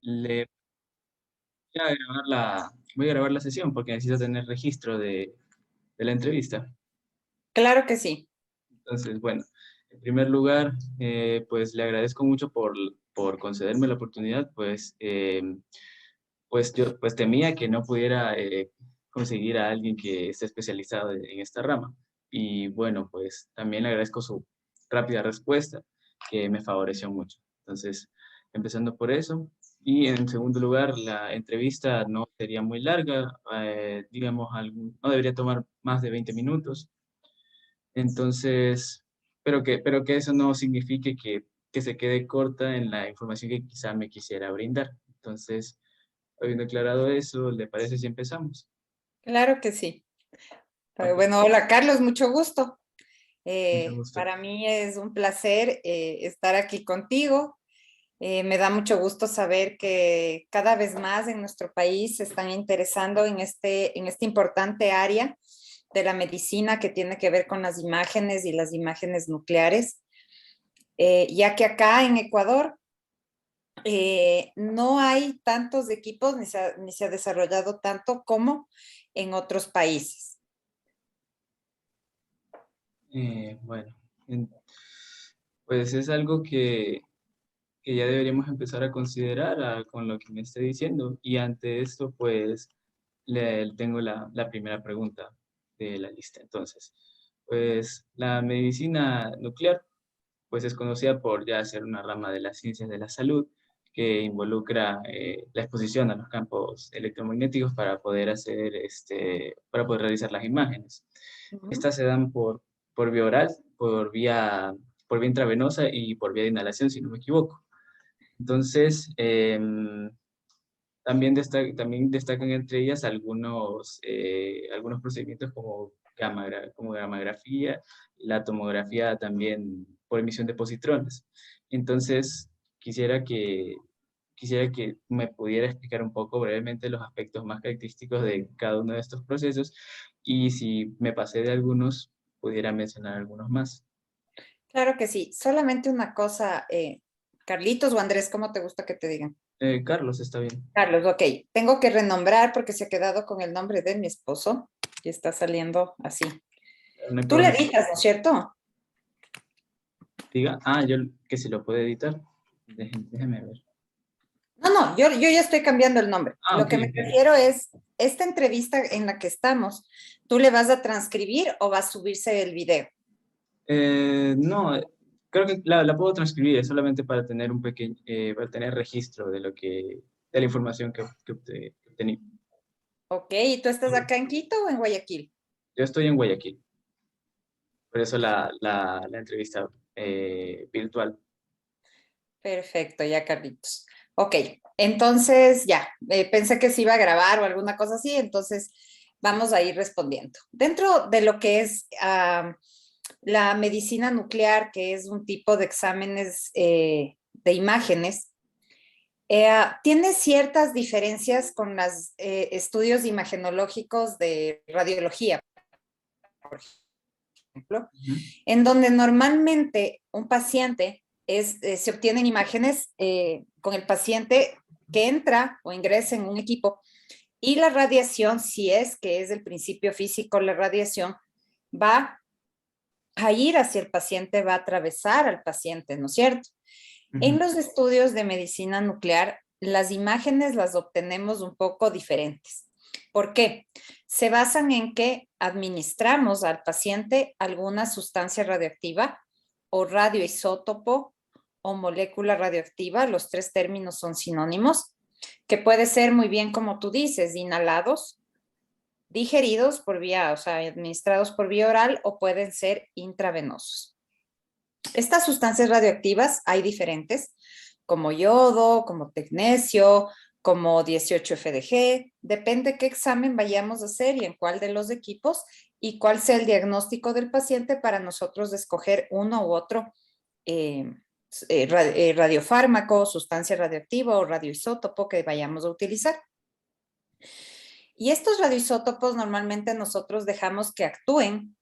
Le voy a voy a grabar la sesión porque necesito tener registro de la entrevista. Claro que sí. Entonces, bueno, en primer lugar, pues le agradezco mucho por concederme la oportunidad, pues yo pues temía que no pudiera conseguir a alguien que esté especializado en esta rama. Y bueno, pues también le agradezco su rápida respuesta, que me favoreció mucho. Entonces, empezando por eso. Y en segundo lugar, la entrevista no sería muy larga, digamos, no debería tomar más de 20 minutos. Entonces, pero que eso no signifique que se quede corta en la información que quizá me quisiera brindar. Entonces, habiendo aclarado eso, ¿le parece si empezamos? Claro que sí. Ok, Bueno, hola Carlos, mucho gusto. mucho gusto. Para mí es un placer estar aquí contigo. Me da mucho gusto saber que cada vez más en nuestro país se están interesando en este importante área de la medicina que tiene que ver con las imágenes y las imágenes nucleares, ya que acá en Ecuador no hay tantos equipos ni se ha desarrollado tanto como en otros países. Bueno, en- pues es algo que ya deberíamos empezar a considerar con lo que me esté diciendo. Y ante esto, pues le tengo la primera pregunta de la lista. Entonces, pues la medicina nuclear pues es conocida por ya ser una rama de las ciencias de la salud que involucra la exposición a los campos electromagnéticos para poder para poder realizar las imágenes. Ujú. Estas se dan por vía oral, por vía intravenosa y por vía de inhalación, si no me equivoco. Entonces, también destacan entre ellas algunos procedimientos como gammagrafía, la tomografía también por emisión de positrones. Entonces, quisiera que, quisiera que me pudiera explicar un poco brevemente los aspectos más característicos de cada uno de estos procesos y si me pasé de algunos, pudiera mencionar algunos más. Claro que sí. Solamente una cosa, Carlitos o Andrés, ¿cómo te gusta que te digan? Carlos, está bien. Carlos, ok. Tengo que renombrar porque se ha quedado con el nombre de mi esposo y está saliendo así. No hay Tú le problema. editas, ¿no es cierto? Diga, yo que si lo puedo editar. Déjeme ver. No, yo ya estoy cambiando el nombre. Lo Ok, que me ok. refiero es, esta entrevista en la que estamos, ¿tú le vas a transcribir o va a subirse el video? No, creo que la puedo transcribir, es solamente para tener para tener registro de la información que obtení. Ok, ¿y tú estás acá en Quito o en Guayaquil? Yo estoy en Guayaquil, por eso la entrevista virtual. Perfecto, ya Carlitos. Ok, entonces ya, pensé que se iba a grabar o alguna cosa así, entonces vamos a ir respondiendo. Dentro de lo que es la medicina nuclear, que es un tipo de exámenes de imágenes, tiene ciertas diferencias con los estudios imagenológicos de radiología, por ejemplo, Ujú, en donde normalmente un paciente se obtienen imágenes con el paciente que entra o ingresa en un equipo y la radiación, si es que es el principio físico, la radiación va a ir hacia el paciente, va a atravesar al paciente, ¿no es cierto? En ujú, los estudios de medicina nuclear, las imágenes las obtenemos un poco diferentes. ¿Por qué? Se basan en que administramos al paciente alguna sustancia radioactiva o radioisótopo o molécula radioactiva, los tres términos son sinónimos, que puede ser muy bien como tú dices, inhalados, digeridos por vía, o sea, administrados por vía oral o pueden ser intravenosos. Estas sustancias radioactivas hay diferentes, como yodo, como tecnesio, como 18-FDG, depende qué examen vayamos a hacer y en cuál de los equipos y cuál sea el diagnóstico del paciente para nosotros escoger uno u otro eh, radiofármaco, sustancia radioactiva o radioisótopo que vayamos a utilizar. Y estos radioisótopos normalmente nosotros dejamos que actúen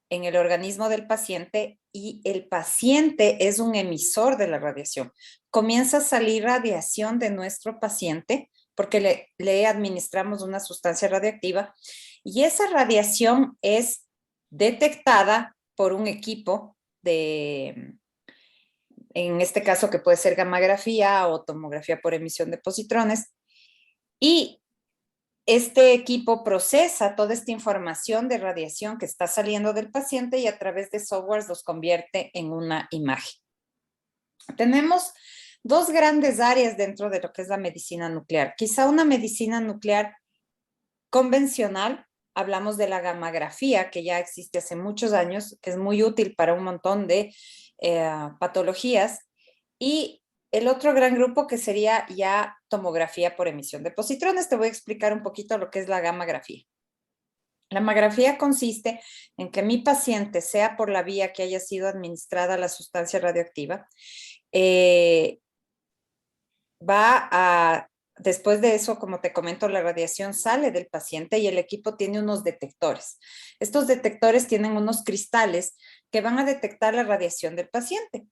en el organismo del paciente y el paciente es un emisor de la radiación. Comienza a salir radiación de nuestro paciente porque le administramos una sustancia radioactiva y esa radiación es detectada por un equipo de, en este caso que puede ser gammagrafía o tomografía por emisión de positrones, y este equipo procesa toda esta información de radiación que está saliendo del paciente y a través de softwares los convierte en una imagen. Tenemos dos grandes áreas dentro de lo que es la medicina nuclear. Quizá una medicina nuclear convencional, hablamos de la gammagrafía, que ya existe hace muchos años, que es muy útil para un montón de patologías, y el otro gran grupo que sería ya tomografía por emisión de positrones. Te voy a explicar un poquito lo que es la gammagrafía. La gammagrafía consiste en que mi paciente, sea por la vía que haya sido administrada la sustancia radioactiva, va a, después de eso, como te comento, la radiación sale del paciente y el equipo tiene unos detectores. Estos detectores tienen unos cristales que van a detectar la radiación del paciente.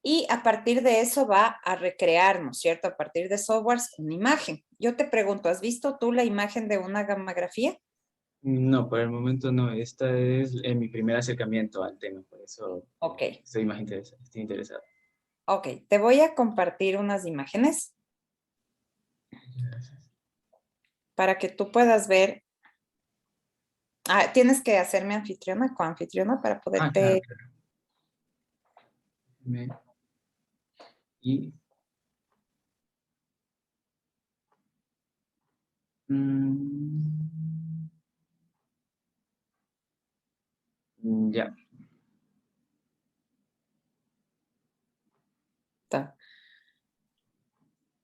Y a partir de eso va a recrear, ¿no es cierto? A partir de softwares, una imagen. Yo te pregunto, ¿has visto tú la imagen de una gammagrafía? No, por el momento no. Esta es mi primer acercamiento al tema, por eso Ok, estoy más interesado, estoy interesado. ok. Te voy a compartir unas imágenes Gracias. para que tú puedas ver. Ah, tienes que hacerme anfitriona, coanfitriona para Ah, claro, poderte. claro. Me- Y, mm, ya,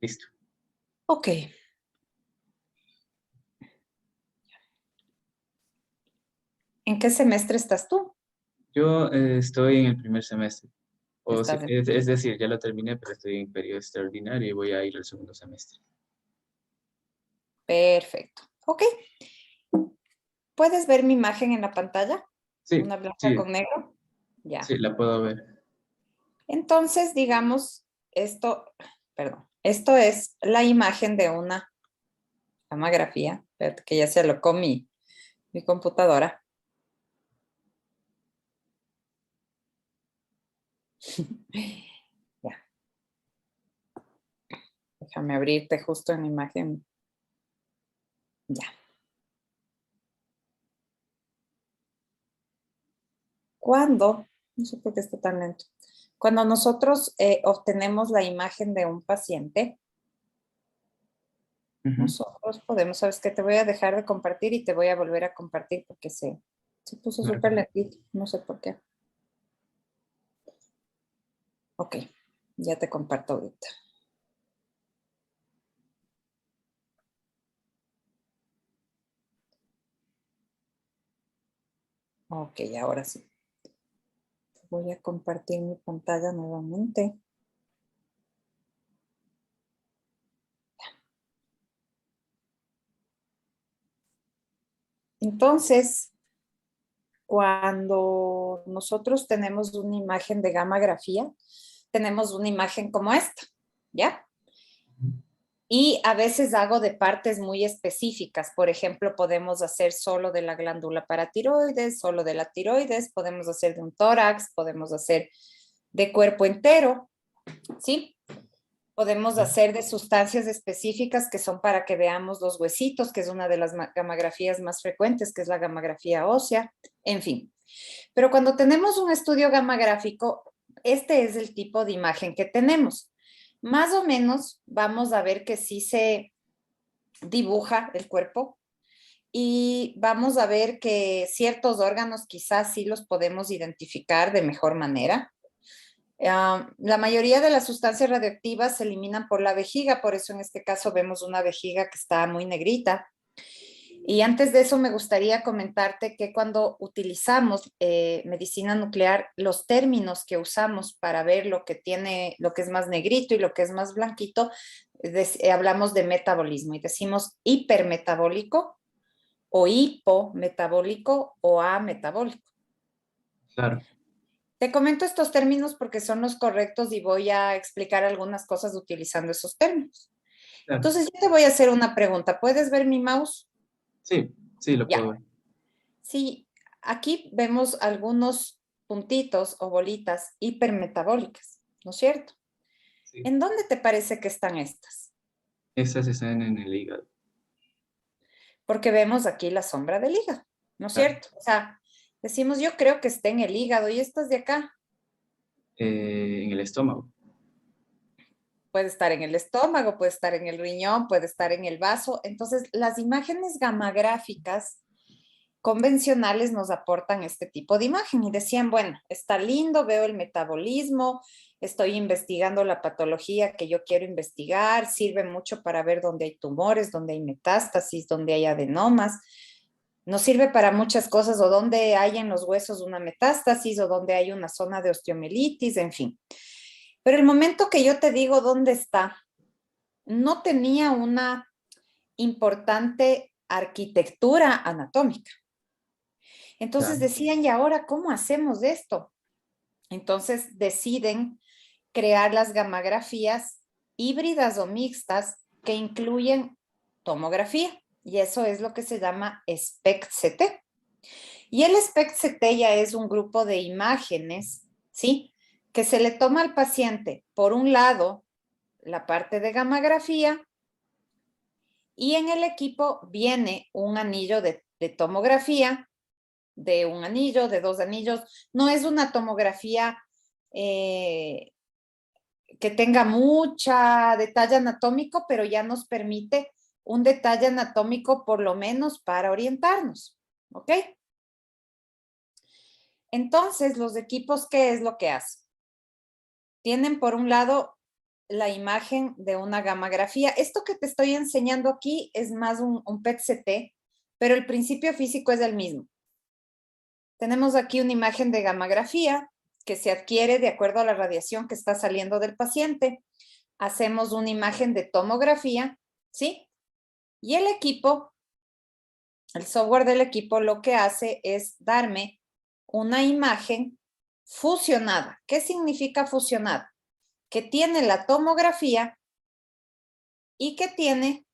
listo. Ok. ¿En qué semestre estás tú? Yo estoy en el primer semestre. Estás en... Es decir, ya lo terminé, pero estoy en periodo extraordinario y voy a ir al segundo semestre. Perfecto. Ok. ¿Puedes ver mi imagen en la pantalla? Sí, Una blanca sí, con negro. Ya. sí, la puedo ver. Entonces, digamos, esto, perdón, esto es la imagen de una gammagrafía. Espérate que ya se alocó mi computadora. Ya, déjame abrirte justo en la imagen. Ya. No sé por qué está tan lento. Cuando nosotros obtenemos la imagen de un paciente, Ujú. nosotros podemos, sabes que te voy a dejar de compartir y te voy a volver a compartir porque se puso Claro, súper claro. lentito, no sé por qué. Ok, ya te comparto ahorita. Ok, ahora sí. Voy a compartir mi pantalla nuevamente. Entonces, cuando nosotros tenemos una imagen de gammagrafía, tenemos una imagen como esta, ¿ya? Y a veces hago de partes muy específicas. Por ejemplo, podemos hacer solo de la glándula paratiroides, solo de la tiroides, podemos hacer de un tórax, podemos hacer de cuerpo entero, ¿sí? Podemos Claro. hacer de sustancias específicas que son para que veamos los huesitos, que es una de las gammagrafías más frecuentes, que es la gammagrafía ósea, en fin. Pero cuando tenemos un estudio gammagráfico, este es el tipo de imagen que tenemos. Más o menos vamos a ver que sí se dibuja el cuerpo y vamos a ver que ciertos órganos quizás sí los podemos identificar de mejor manera. La mayoría de las sustancias radioactivas se eliminan por la vejiga, por eso en este caso vemos una vejiga que está muy negrita. Y antes de eso me gustaría comentarte que cuando utilizamos medicina nuclear, los términos que usamos para ver lo que tiene, lo que es más negrito y lo que es más blanquito, hablamos de metabolismo y decimos hipermetabólico o hipometabólico o ametabólico. Claro, Te comento estos términos porque son los correctos y voy a explicar algunas cosas utilizando esos términos. claro. Entonces, yo te voy a hacer una pregunta. ¿Puedes ver mi mouse? Sí, sí, lo puedo Ya. ver. Sí, aquí vemos algunos puntitos o bolitas hipermetabólicas, ¿no es cierto? Sí. ¿En dónde te parece que están estas? Estas están en el hígado. Porque vemos aquí la sombra del hígado, ¿no es Claro. cierto? O sea, decimos, yo creo que está en el hígado y estas de acá En el estómago. puede estar en el estómago, puede estar en el riñón, puede estar en el vaso. Entonces, las imágenes gamagráficas convencionales nos aportan este tipo de imagen y decían, bueno, está lindo, veo el metabolismo, estoy investigando la patología que yo quiero investigar, sirve mucho para ver dónde hay tumores, dónde hay metástasis, dónde hay adenomas, nos sirve para muchas cosas o dónde hay en los huesos una metástasis o dónde hay una zona de osteomelitis, en fin. Pero el momento que yo te digo dónde está, no tenía una importante arquitectura anatómica. Entonces Claro, decían, ¿y ahora cómo hacemos esto? Entonces deciden crear las gamografías híbridas o mixtas que incluyen tomografía. Y eso es lo que se llama SPECT-CT. Y el SPECT-CT ya es un grupo de imágenes, ¿sí? Que se le toma al paciente, por un lado, la parte de gamografía, y en el equipo viene un anillo de tomografía, de un anillo, de dos anillos. No es una tomografía eh, que tenga mucha detalle anatómico, pero ya nos permite un detalle anatómico por lo menos para orientarnos, ¿ok? Entonces, los equipos, ¿qué es lo que hacen? Tienen por un lado la imagen de una gamografía. Esto que te estoy enseñando aquí es más un PET-CT, pero el principio físico es el mismo. Tenemos aquí una imagen de gamografía que se adquiere de acuerdo a la radiación que está saliendo del paciente. Hacemos una imagen de tomografía, ¿sí? Y el equipo, el software del equipo lo que hace es darme una imagen fusionada. ¿Qué significa fusionada? Que tiene la tomografía y que tiene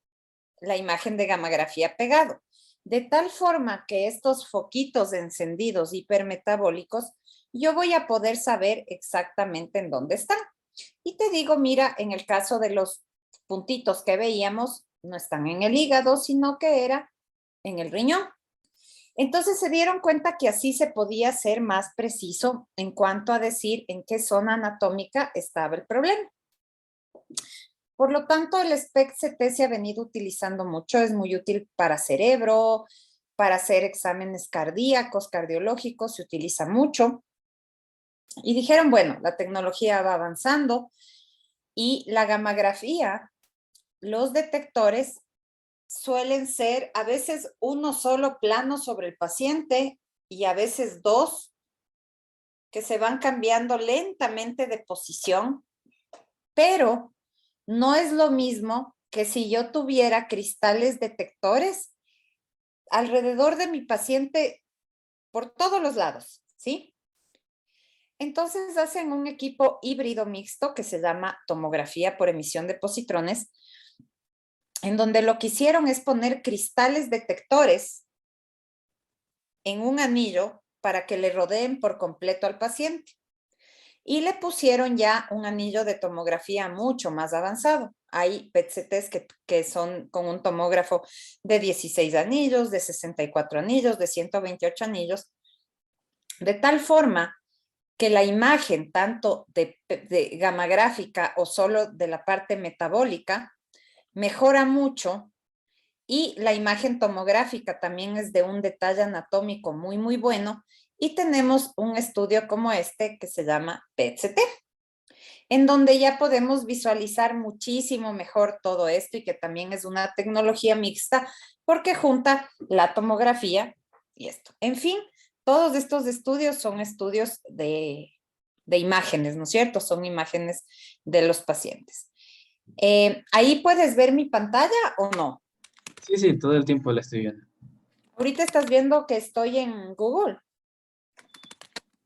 la imagen de gamografía pegado. De tal forma que estos foquitos encendidos hipermetabólicos, yo voy a poder saber exactamente en dónde están. Y te digo, mira, en el caso de los puntitos que veíamos, no están en el hígado, sino que era en el riñón. Entonces se dieron cuenta que así se podía ser más preciso en cuanto a decir en qué zona anatómica estaba el problema. Por lo tanto, el SPECT-CT se ha venido utilizando mucho, es muy útil para cerebro, para hacer exámenes cardíacos, cardiológicos, se utiliza mucho. Y dijeron, bueno, la tecnología va avanzando y la gamografía, los detectores suelen ser a veces uno solo plano sobre el paciente y a veces dos que se van cambiando lentamente de posición, pero no es lo mismo que si yo tuviera cristales detectores alrededor de mi paciente por todos los lados, ¿sí? Entonces hacen un equipo híbrido mixto que se llama tomografía por emisión de positrones, en donde lo que hicieron es poner cristales detectores en un anillo para que le rodeen por completo al paciente. Y le pusieron ya un anillo de tomografía mucho más avanzado. Hay PET-CTs que son con un tomógrafo de 16 anillos, de 64 anillos, de 128 anillos, de tal forma que la imagen tanto de gama gráfica o solo de la parte metabólica mejora mucho y la imagen tomográfica también es de un detalle anatómico muy, muy bueno y tenemos un estudio como este que se llama PET-CT, en donde ya podemos visualizar muchísimo mejor todo esto y que también es una tecnología mixta porque junta la tomografía y esto. En fin, todos estos estudios son estudios de imágenes, ¿no es cierto? Son imágenes de los pacientes. ¿Ahí puedes ver mi pantalla o no? sí, sí, todo el tiempo la estoy viendo. Ahorita estás viendo que estoy en Google.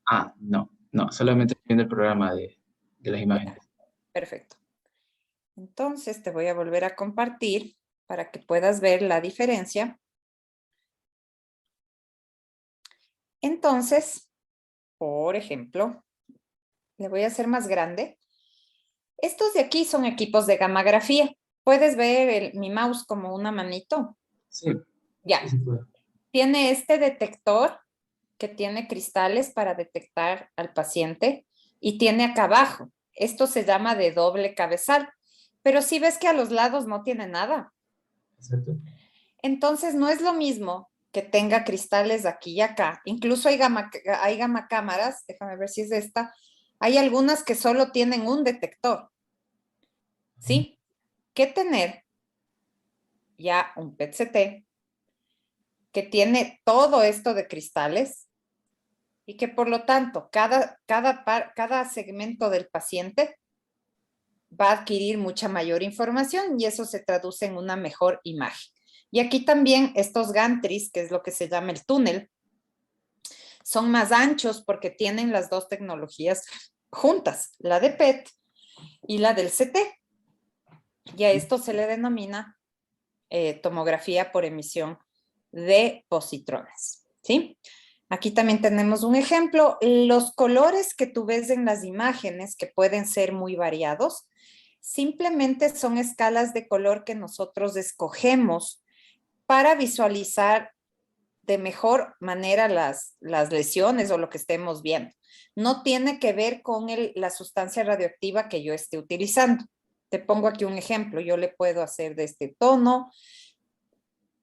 Ah, no, no, solamente estoy viendo el programa de las imágenes. Ya, perfecto. Entonces te voy a volver a compartir para que puedas ver la diferencia. Entonces, por ejemplo, le voy a hacer más grande. Estos de aquí son equipos de gammagrafía. ¿Puedes ver mi mouse como una manito? Sí, Ya. sí, sí puedo. Tiene este detector que tiene cristales para detectar al paciente y tiene acá abajo. Esto se llama de doble cabezal. Pero si ves que a los lados no tiene nada. Exacto. Entonces no es lo mismo que tenga cristales aquí y acá. Incluso hay gamma cámaras, déjame ver si es esta. Hay algunas que solo tienen un detector, ¿sí? Que tener ya un PET-CT que tiene todo esto de cristales y que por lo tanto cada segmento del paciente va a adquirir mucha mayor información y eso se traduce en una mejor imagen. Y aquí también estos gantries, que es lo que se llama el túnel, son más anchos porque tienen las dos tecnologías juntas, la de PET y la del CT. Y a esto se le denomina tomografía por emisión de positrones, ¿sí? Aquí también tenemos un ejemplo. Los colores que tú ves en las imágenes, que pueden ser muy variados, simplemente son escalas de color que nosotros escogemos para visualizar de mejor manera las lesiones o lo que estemos viendo. No tiene que ver con la sustancia radioactiva que yo esté utilizando. Te pongo aquí un ejemplo. Yo le puedo hacer de este tono,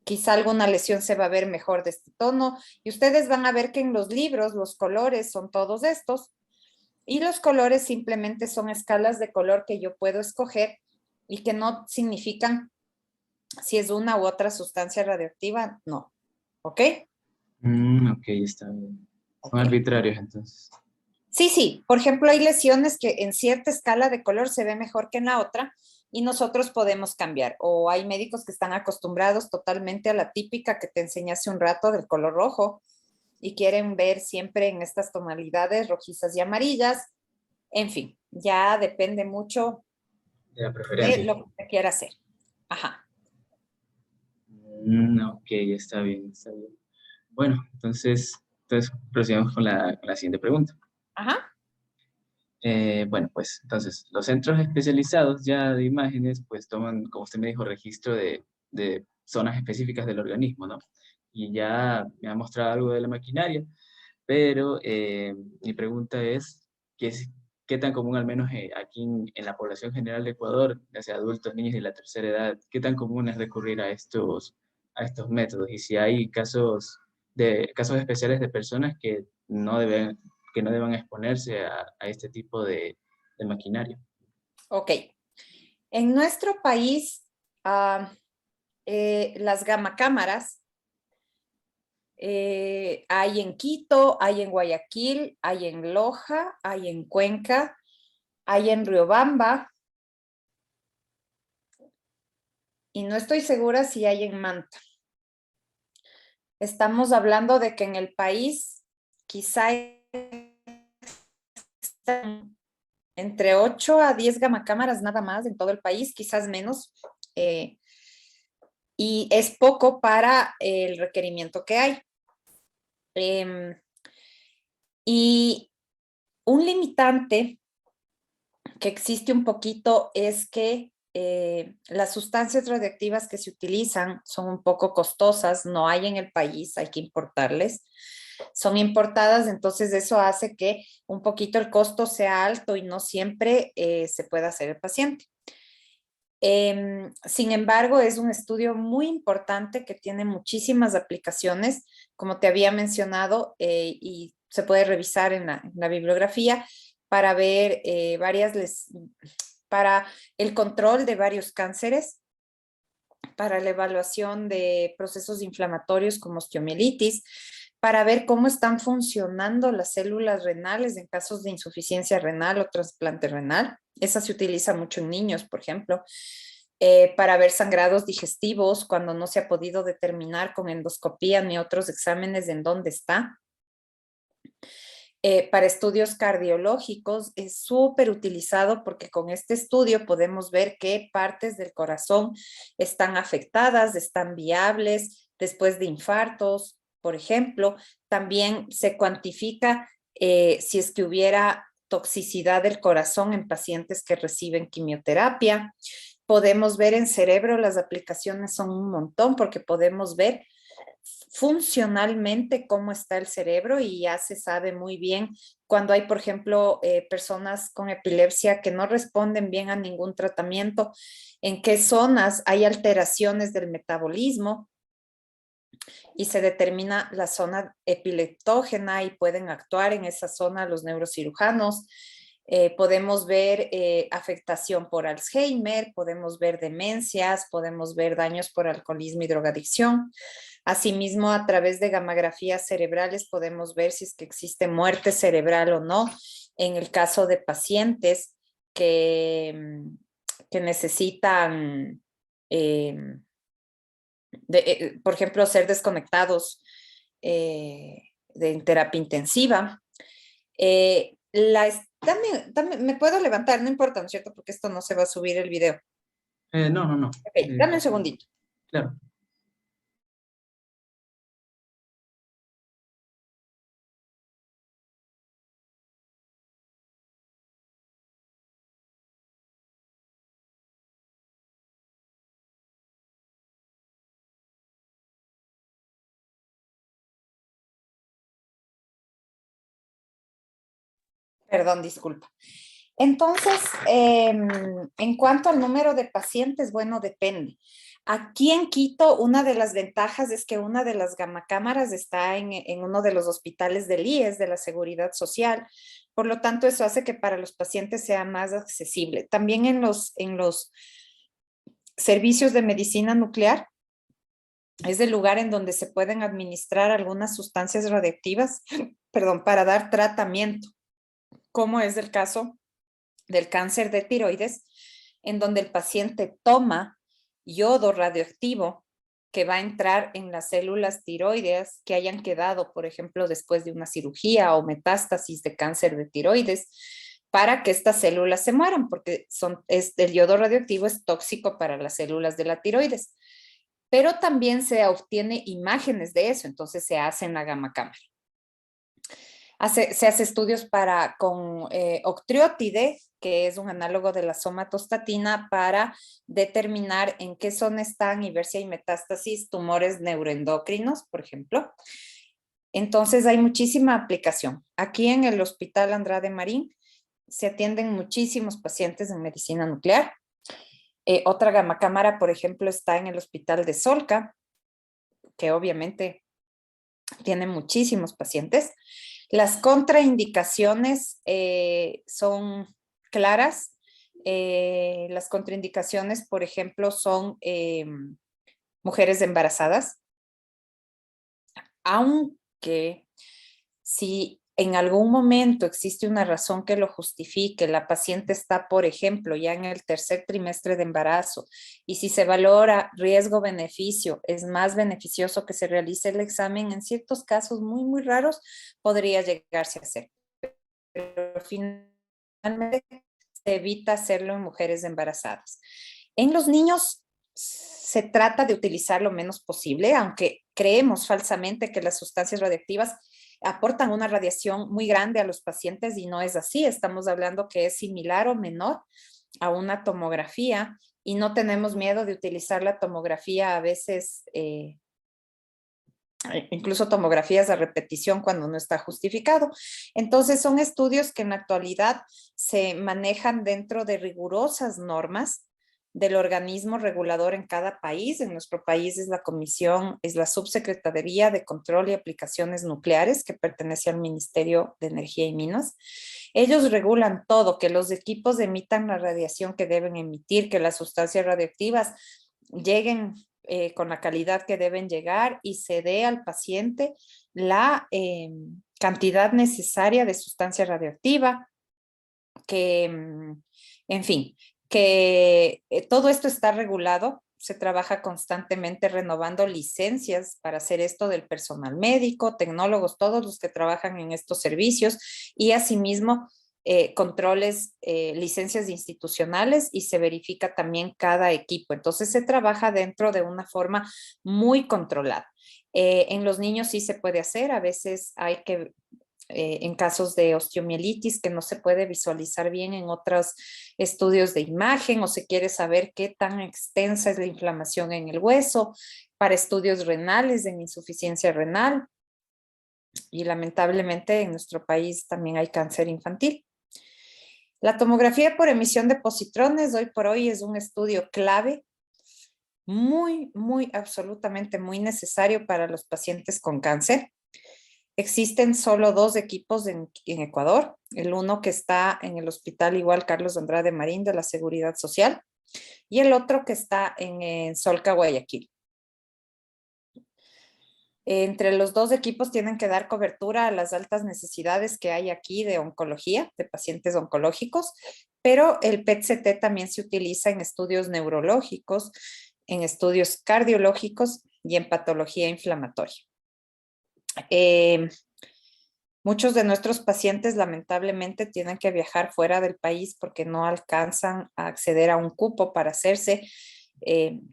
quizá alguna lesión se va a ver mejor de este tono y ustedes van a ver que en los libros los colores son todos estos y los colores simplemente son escalas de color que yo puedo escoger y que no significan si es una u otra sustancia radioactiva, no. ¿Ok? Ok, está bien. Son Ok. arbitrarios entonces. Sí, sí. Por ejemplo, hay lesiones que en cierta escala de color se ve mejor que en la otra y nosotros podemos cambiar. O hay médicos que están acostumbrados totalmente a la típica que te enseñé hace un rato del color rojo y quieren ver siempre en estas tonalidades rojizas y amarillas. En fin, ya depende mucho De la de preferencia. lo que se quiera hacer. Ajá, Ok, está bien, está bien. Bueno, entonces prosigamos con la siguiente pregunta. ajá. Bueno, pues entonces, los centros especializados ya de imágenes, pues toman, como usted me dijo, registro de zonas específicas del organismo, ¿no? Y ya me ha mostrado algo de la maquinaria, pero mi pregunta es, ¿qué tan común, al menos aquí en la población general de Ecuador, ya sea adultos, niños de la tercera edad, qué tan común es recurrir a estos métodos? Y si hay casos especiales de personas que no deban exponerse a este tipo de maquinaria. Ok. En nuestro país, las gamma cámaras hay en Quito, hay en Guayaquil, hay en Loja, hay en Cuenca, hay en Riobamba y no estoy segura si hay en Manta. Estamos hablando de que en el país quizá están entre 8 a 10 gamacámaras nada más en todo el país, quizás menos, y es poco para el requerimiento que hay. Em, y un limitante que existe un poquito es que las sustancias radioactivas que se utilizan son un poco costosas, no hay en el país, hay que importarles. Son importadas, entonces eso hace que un poquito el costo sea alto y no siempre se pueda hacer el paciente. Sin embargo, es un estudio muy importante que tiene muchísimas aplicaciones, como te había mencionado, y se puede revisar en la bibliografía para ver para el control de varios cánceres, para la evaluación de procesos inflamatorios como osteomielitis, para ver cómo están funcionando las células renales en casos de insuficiencia renal o trasplante renal. Esa se utiliza mucho en niños, por ejemplo, para ver sangrados digestivos cuando no se ha podido determinar con endoscopía ni otros exámenes en dónde está. Para estudios cardiológicos es súper utilizado porque con este estudio podemos ver qué partes del corazón están afectadas, están viables después de infartos, por ejemplo. También se cuantifica si es que hubiera toxicidad del corazón en pacientes que reciben quimioterapia. Podemos ver en cerebro, las aplicaciones son un montón porque podemos ver funcionalmente cómo está el cerebro y ya se sabe muy bien cuando hay, por ejemplo, personas con epilepsia que no responden bien a ningún tratamiento, en qué zonas hay alteraciones del metabolismo y se determina la zona epileptógena y pueden actuar en esa zona los neurocirujanos. Podemos ver afectación por Alzheimer, podemos ver demencias, podemos ver daños por alcoholismo y drogadicción. Asimismo, a través de gamografías cerebrales podemos ver si es que existe muerte cerebral o no en el caso de pacientes que necesitan, por ejemplo, ser desconectados de terapia intensiva. Me puedo levantar, no importa, ¿no es cierto? Porque esto no se va a subir el video. No, no, no. Ok, dame un segundito. Claro. Perdón, disculpa. Entonces, en cuanto al número de pacientes, bueno, depende. Aquí en Quito, una de las ventajas es que una de las gamacámaras está en uno de los hospitales del IES, de la Seguridad Social. Por lo tanto, eso hace que para los pacientes sea más accesible. También en los servicios de medicina nuclear, es el lugar en donde se pueden administrar algunas sustancias radiactivas, perdón, para dar tratamiento, como es el caso del cáncer de tiroides, en donde el paciente toma yodo radioactivo que va a entrar en las células tiroideas que hayan quedado, por ejemplo, después de una cirugía o metástasis de cáncer de tiroides, para que estas células se mueran, porque el yodo radioactivo es tóxico para las células de la tiroides. Pero también se obtiene imágenes de eso, entonces se hace en la gamma cámara. Se hace estudios con octreotide, que es un análogo de la somatostatina, para determinar en qué zona están y ver si hay metástasis, tumores neuroendocrinos, por ejemplo. Entonces hay muchísima aplicación. Aquí en el Hospital Andrade Marín se atienden muchísimos pacientes en medicina nuclear. Otra gamacámara, por ejemplo, está en el Hospital de Solca, que obviamente tiene muchísimos pacientes. Las contraindicaciones son claras. Las contraindicaciones, por ejemplo, son mujeres embarazadas, aunque si en algún momento existe una razón que lo justifique, la paciente está, por ejemplo, ya en el tercer trimestre de embarazo, y si se valora riesgo-beneficio, es más beneficioso que se realice el examen, en ciertos casos muy, muy raros, podría llegarse a hacer. Pero finalmente se evita hacerlo en mujeres embarazadas. En los niños se trata de utilizar lo menos posible, aunque creemos falsamente que las sustancias radiactivas aportan una radiación muy grande a los pacientes y no es así. Estamos hablando que es similar o menor a una tomografía y no tenemos miedo de utilizar la tomografía a veces, incluso tomografías a repetición cuando no está justificado. Entonces son estudios que en la actualidad se manejan dentro de rigurosas normas del organismo regulador en cada país. En nuestro país es la Subsecretaría de Control y Aplicaciones Nucleares, que pertenece al Ministerio de Energía y Minas. Ellos regulan todo, que los equipos emitan la radiación que deben emitir, que las sustancias radioactivas lleguen con la calidad que deben llegar y se dé al paciente la cantidad necesaria de sustancia radioactiva, en fin, que todo esto está regulado, se trabaja constantemente renovando licencias para hacer esto del personal médico, tecnólogos, todos los que trabajan en estos servicios y asimismo controles, licencias institucionales y se verifica también cada equipo. Entonces se trabaja dentro de una forma muy controlada. En los niños sí se puede hacer, a veces hay que en casos de osteomielitis que no se puede visualizar bien en otros estudios de imagen o se quiere saber qué tan extensa es la inflamación en el hueso, para estudios renales en insuficiencia renal y lamentablemente en nuestro país también hay cáncer infantil. La tomografía por emisión de positrones hoy por hoy es un estudio clave, muy, absolutamente muy necesario para los pacientes con cáncer. Existen solo 2 equipos en Ecuador, el uno que está en el Hospital igual Carlos Andrade Marín de la Seguridad Social y el otro que está en Solca, Guayaquil. Entre los 2 equipos tienen que dar cobertura a las altas necesidades que hay aquí de oncología, de pacientes oncológicos, pero el PET-CT también se utiliza en estudios neurológicos, en estudios cardiológicos y en patología inflamatoria. Muchos de nuestros pacientes lamentablemente tienen que viajar fuera del país porque no alcanzan a acceder a un cupo para hacerse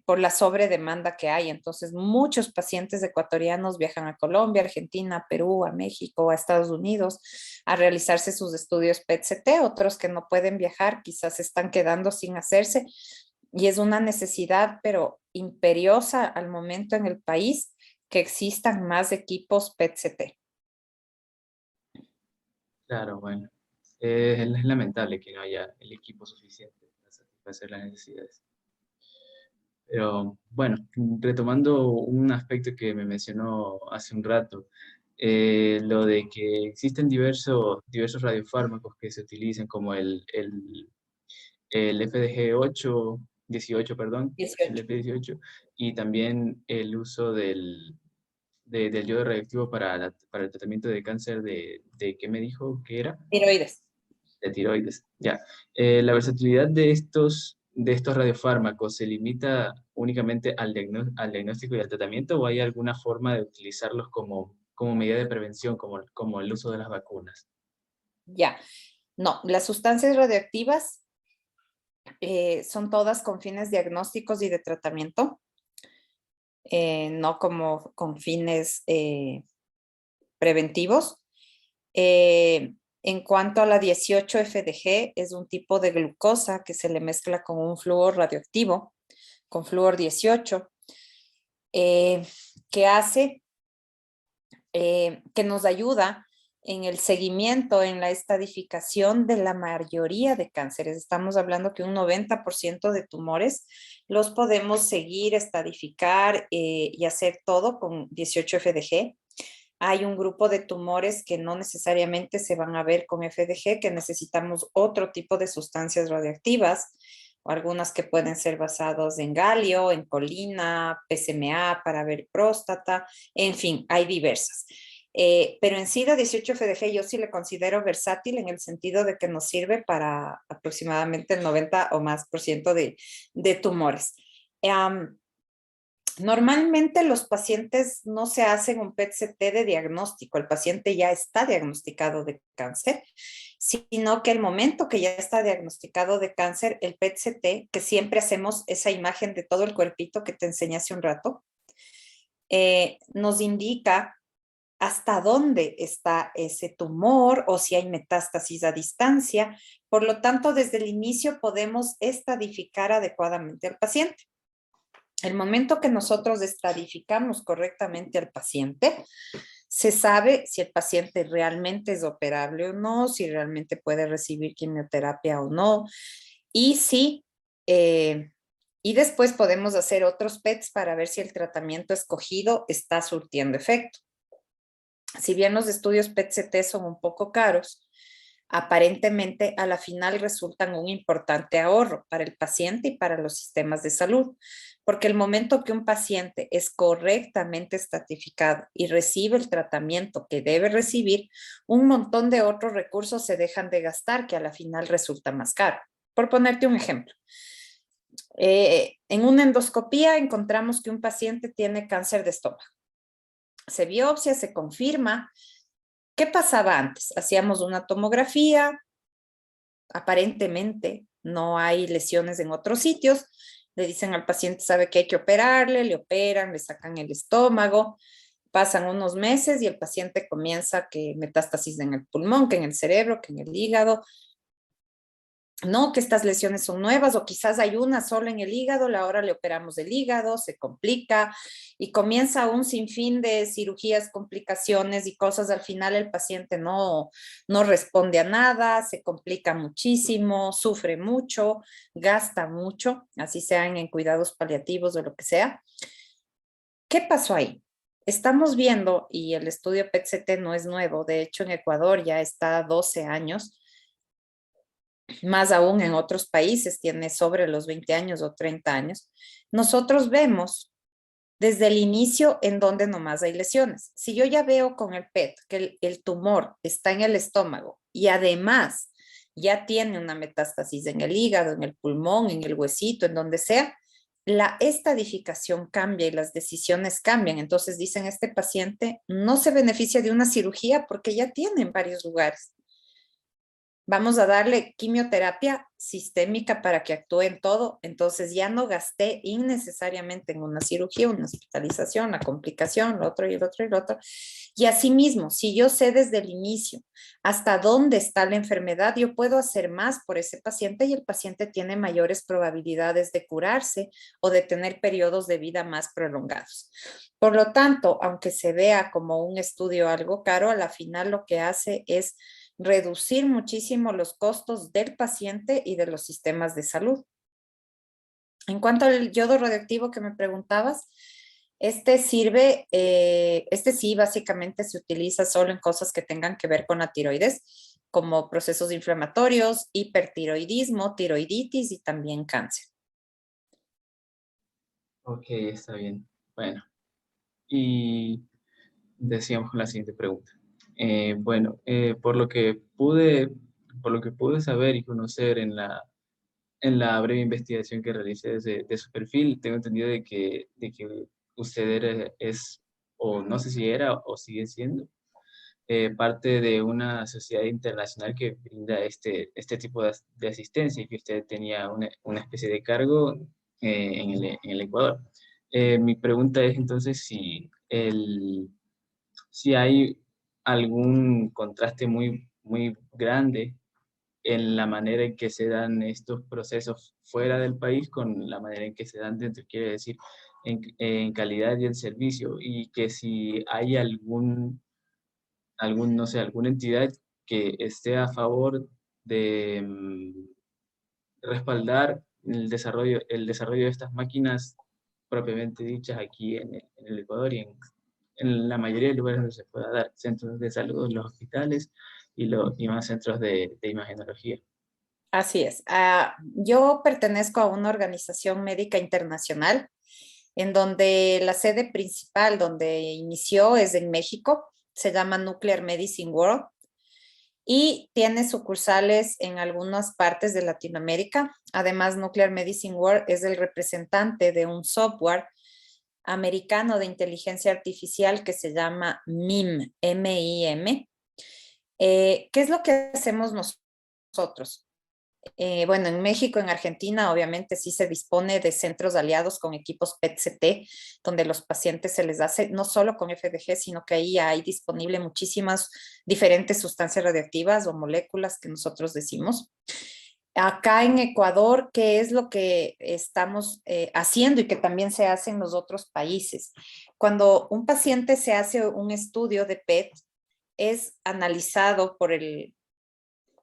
por la sobredemanda que hay. Entonces, muchos pacientes ecuatorianos viajan a Colombia, Argentina, Perú, a México, a Estados Unidos a realizarse sus estudios PET-CT. Otros que no pueden viajar quizás se están quedando sin hacerse y es una necesidad, pero imperiosa al momento en el país que existan más equipos PET-CT. Claro, bueno. Es lamentable que no haya el equipo suficiente para satisfacer las necesidades. Pero bueno, retomando un aspecto que me mencionó hace un rato, lo de que existen diversos radiofármacos que se utilizan como el FDG8, 18, perdón, el 18. F18, y también el uso del yodo radioactivo para el tratamiento de cáncer ¿qué me dijo que era? Tiroides. De tiroides, ya. La versatilidad de estos radiofármacos se limita únicamente al diagnóstico y al tratamiento o hay alguna forma de utilizarlos como medida de prevención, como el uso de las vacunas? Ya. No, las sustancias radioactivas son todas con fines diagnósticos y de tratamiento, no como con fines preventivos. En cuanto a la 18-FDG, es un tipo de glucosa que se le mezcla con un flúor radioactivo, con flúor 18, que hace, que nos ayuda en el seguimiento, en la estadificación de la mayoría de cánceres. Estamos hablando que un 90% de tumores los podemos seguir, estadificar y hacer todo con 18-FDG. Hay un grupo de tumores que no necesariamente se van a ver con FDG, que necesitamos otro tipo de sustancias radioactivas, o algunas que pueden ser basadas en galio, en colina, PSMA para ver próstata, en fin, hay diversas. Pero en sí la 18-FDG yo sí le considero versátil en el sentido de que nos sirve para aproximadamente el 90 o más por ciento de tumores. Normalmente los pacientes no se hacen un PET-CT de diagnóstico, el paciente ya está diagnosticado de cáncer, sino que el momento que ya está diagnosticado de cáncer, el PET-CT, que siempre hacemos esa imagen de todo el cuerpito que te enseñé hace un rato, nos indica hasta dónde está ese tumor o si hay metástasis a distancia. Por lo tanto, desde el inicio podemos estadificar adecuadamente al paciente. El momento que nosotros estratificamos correctamente al paciente, se sabe si el paciente realmente es operable o no, si realmente puede recibir quimioterapia o no, y si, y después podemos hacer otros PETs para ver si el tratamiento escogido está surtiendo efecto. Si bien los estudios PET-CT son un poco caros, aparentemente a la final resultan un importante ahorro para el paciente y para los sistemas de salud, porque el momento que un paciente es correctamente estratificado y recibe el tratamiento que debe recibir, un montón de otros recursos se dejan de gastar que a la final resulta más caro. Por ponerte un ejemplo, En una endoscopía encontramos que un paciente tiene cáncer de estómago. Se biopsia, se confirma. ¿Qué pasaba antes? Hacíamos una tomografía, aparentemente no hay lesiones en otros sitios, le dicen al paciente, sabe que hay que operarle, le operan, le sacan el estómago, pasan unos meses y el paciente comienza que metástasis en el pulmón, que en el cerebro, que en el hígado, no, que estas lesiones son nuevas o quizás hay una sola en el hígado, ahora le operamos el hígado, se complica y comienza un sinfín de cirugías, complicaciones y cosas. Al final el paciente no responde a nada, se complica muchísimo, sufre mucho, gasta mucho, así sean en cuidados paliativos o lo que sea. ¿Qué pasó ahí? Estamos viendo, y el estudio PET-CT no es nuevo, de hecho en Ecuador ya está 12 años, más aún en otros países tiene sobre los 20 años o 30 años, nosotros vemos desde el inicio en donde nomás hay lesiones. Si yo ya veo con el PET que el tumor está en el estómago y además ya tiene una metástasis en el hígado, en el pulmón, en el huesito, en donde sea, la estadificación cambia y las decisiones cambian. Entonces dicen, este paciente no se beneficia de una cirugía porque ya tiene en varios lugares. Vamos a darle quimioterapia sistémica para que actúe en todo. Entonces ya no gasté innecesariamente en una cirugía, una hospitalización, la complicación, lo otro y el otro y el otro. Y asimismo, si yo sé desde el inicio hasta dónde está la enfermedad, yo puedo hacer más por ese paciente y el paciente tiene mayores probabilidades de curarse o de tener periodos de vida más prolongados. Por lo tanto, aunque se vea como un estudio algo caro, a la final lo que hace es reducir muchísimo los costos del paciente y de los sistemas de salud. En cuanto al yodo radioactivo que me preguntabas, este sirve, este sí básicamente se utiliza solo en cosas que tengan que ver con la tiroides, como procesos inflamatorios, hipertiroidismo, tiroiditis y también cáncer. Ok, está bien. Bueno, y decíamos la siguiente pregunta. Bueno, por lo que pude saber y conocer en la breve investigación que realicé de su perfil, tengo entendido de que usted es, o no sé si era o sigue siendo, parte de una sociedad internacional que brinda este tipo de asistencia y que usted tenía una especie de cargo en el Ecuador. Mi pregunta es entonces si hay algún contraste muy grande en la manera en que se dan estos procesos fuera del país con la manera en que se dan dentro, quiere decir, en calidad y en servicio, y que si hay no sé, alguna entidad que esté a favor de respaldar el desarrollo de estas máquinas propiamente dichas aquí en el Ecuador y en la mayoría de lugares donde se pueda dar, centros de salud, los hospitales y más centros de imagenología. Así es. Yo pertenezco a una organización médica internacional en donde la sede principal donde inició es en México, se llama Nuclear Medicine World y tiene sucursales en algunas partes de Latinoamérica. Además, Nuclear Medicine World es el representante de un software americano de inteligencia artificial que se llama MIM, M-I-M. ¿Qué es lo que hacemos nosotros? Bueno, en México, en Argentina, obviamente sí se dispone de centros aliados con equipos PET-CT, donde los pacientes se les hace no solo con FDG, sino que ahí hay disponible muchísimas diferentes sustancias radioactivas o moléculas que nosotros decimos. Acá en Ecuador, ¿qué es lo que estamos haciendo y que también se hace en los otros países? Cuando un paciente se hace un estudio de PET, es analizado por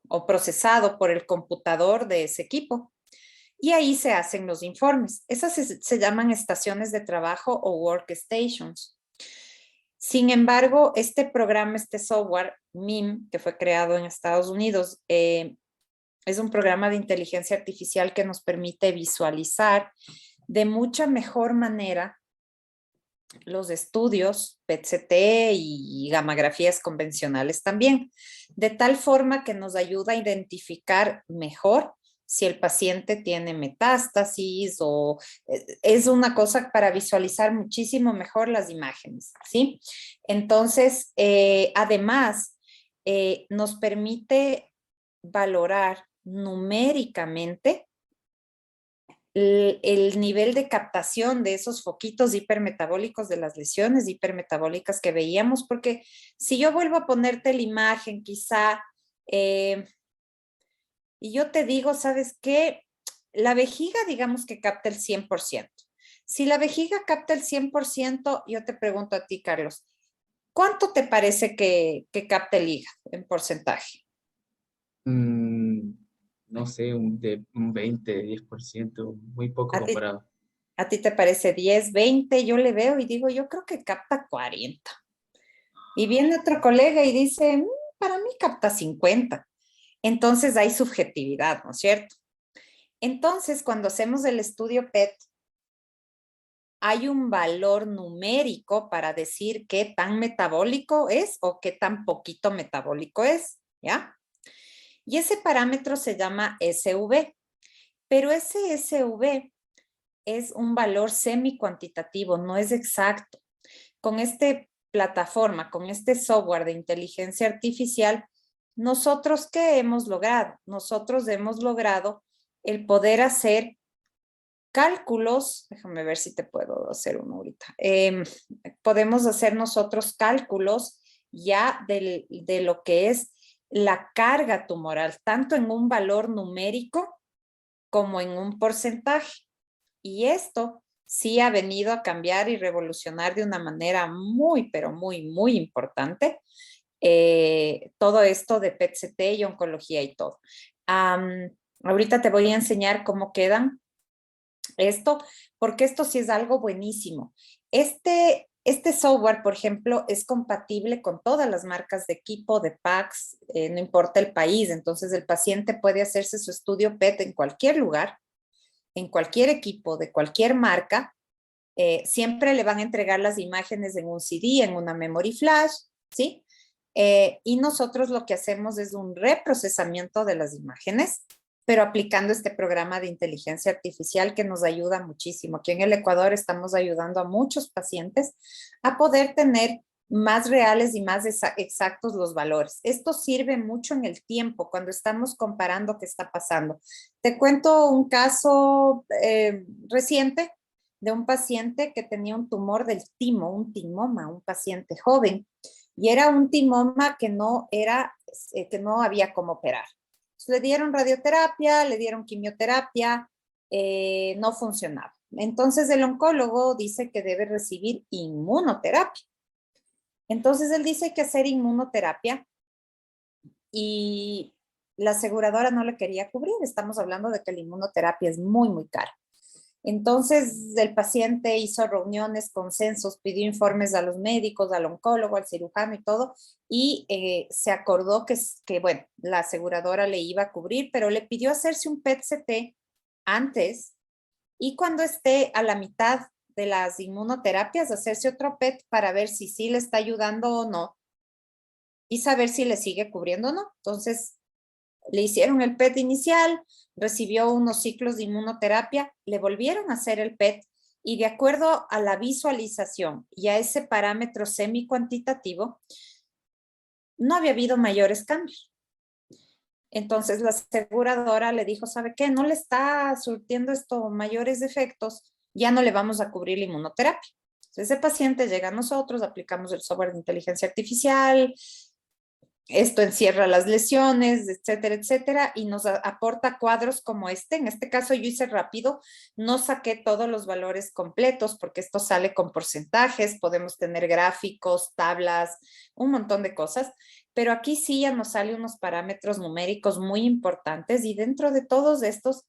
o procesado por el computador de ese equipo. Y ahí se hacen los informes. Esas se llaman estaciones de trabajo o workstations. Sin embargo, este programa, este software MIM, que fue creado en Estados Unidos, es un programa de inteligencia artificial que nos permite visualizar de mucha mejor manera los estudios PET-CT y gammagrafías convencionales también, de tal forma que nos ayuda a identificar mejor si el paciente tiene metástasis o es una cosa para visualizar muchísimo mejor las imágenes, ¿sí? Entonces, además, nos permite valorar numéricamente el nivel de captación de esos foquitos hipermetabólicos de las lesiones hipermetabólicas que veíamos, porque si yo vuelvo a ponerte la imagen, quizá, y yo te digo, ¿sabes qué? La vejiga, digamos que capta el 100%. Si la vejiga capta el 100%, yo te pregunto a ti, Carlos, ¿cuánto te parece que capta el hígado en porcentaje? Mm, no sé, un 20, 10%, muy poco ¿A ti, comparado. a ti te parece 10, 20? Yo le veo y digo, yo creo que capta 40. Y viene otro colega y dice, para mí capta 50". Entonces hay subjetividad, ¿no es cierto? Entonces, cuando hacemos el estudio PET, hay un valor numérico para decir qué tan metabólico es o qué tan poquito metabólico es, ¿ya? Y ese parámetro se llama SV, pero ese SV es un valor semi-cuantitativo, no es exacto. Con esta plataforma, con este software de inteligencia artificial, ¿nosotros qué hemos logrado? Nosotros hemos logrado el poder hacer cálculos, déjame ver si te puedo hacer uno ahorita. Podemos hacer nosotros cálculos ya de lo que es la carga tumoral, tanto en un valor numérico como en un porcentaje. Y esto sí ha venido a cambiar y revolucionar de una manera muy, pero muy, muy importante todo esto de PET-CT y oncología y todo. Ahorita te voy a enseñar cómo quedan esto, porque esto sí es algo buenísimo. Este software, por ejemplo, es compatible con todas las marcas de equipo, de packs, no importa el país. Entonces, el paciente puede hacerse su estudio PET en cualquier lugar, en cualquier equipo, de cualquier marca. Siempre le van a entregar las imágenes en un CD, en una memory flash, ¿sí? Y nosotros lo que hacemos es un reprocesamiento de las imágenes, pero aplicando este programa de inteligencia artificial que nos ayuda muchísimo. Aquí en el Ecuador estamos ayudando a muchos pacientes a poder tener más reales y más exactos los valores. Esto sirve mucho en el tiempo, cuando estamos comparando qué está pasando. Te cuento un caso reciente de un paciente que tenía un tumor del timo, un timoma, un paciente joven, y era un timoma que no había cómo operar. Entonces, le dieron radioterapia, le dieron quimioterapia, no funcionaba. Entonces el oncólogo dice que debe recibir inmunoterapia. Entonces él dice que hacer inmunoterapia y la aseguradora no le quería cubrir. Estamos hablando de que la inmunoterapia es muy, muy cara. Entonces el paciente hizo reuniones, consensos, pidió informes a los médicos, al oncólogo, al cirujano y todo, y se acordó que, bueno, la aseguradora le iba a cubrir, pero le pidió hacerse un PET-CT antes y cuando esté a la mitad de las inmunoterapias, hacerse otro PET para ver si sí le está ayudando o no y saber si le sigue cubriendo o no. Entonces, le hicieron el PET inicial, recibió unos ciclos de inmunoterapia, le volvieron a hacer el PET y de acuerdo a la visualización y a ese parámetro semi-cuantitativo, no había habido mayores cambios. Entonces la aseguradora le dijo, ¿sabe qué? No le está surtiendo esto mayores efectos, ya no le vamos a cubrir la inmunoterapia. Entonces, ese paciente llega a nosotros, aplicamos el software de inteligencia artificial, esto encierra las lesiones, etcétera, etcétera, y nos aporta cuadros como este. En este caso yo hice rápido, no saqué todos los valores completos porque esto sale con porcentajes, podemos tener gráficos, tablas, un montón de cosas, pero aquí sí ya nos sale unos parámetros numéricos muy importantes y dentro de todos estos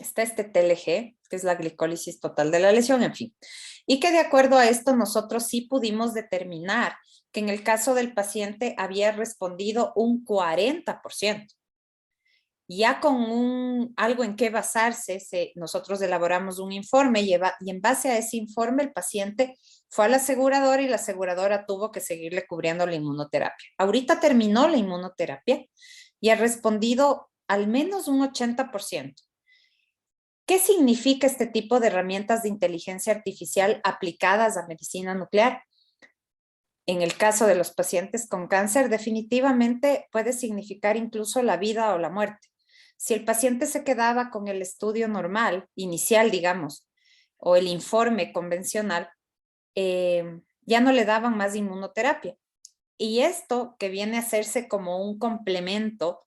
está este TLG, que es la glicólisis total de la lesión, en fin. Y que de acuerdo a esto nosotros sí pudimos determinar que en el caso del paciente había respondido un 40%. Ya con algo en qué basarse, nosotros elaboramos un informe y en base a ese informe el paciente fue a la aseguradora y la aseguradora tuvo que seguirle cubriendo la inmunoterapia. Ahorita terminó la inmunoterapia y ha respondido al menos un 80%. ¿Qué significa este tipo de herramientas de inteligencia artificial aplicadas a medicina nuclear? En el caso de los pacientes con cáncer, definitivamente puede significar incluso la vida o la muerte. Si el paciente se quedaba con el estudio normal, inicial, digamos, o el informe convencional, ya no le daban más inmunoterapia. Y esto, que viene a hacerse como un complemento,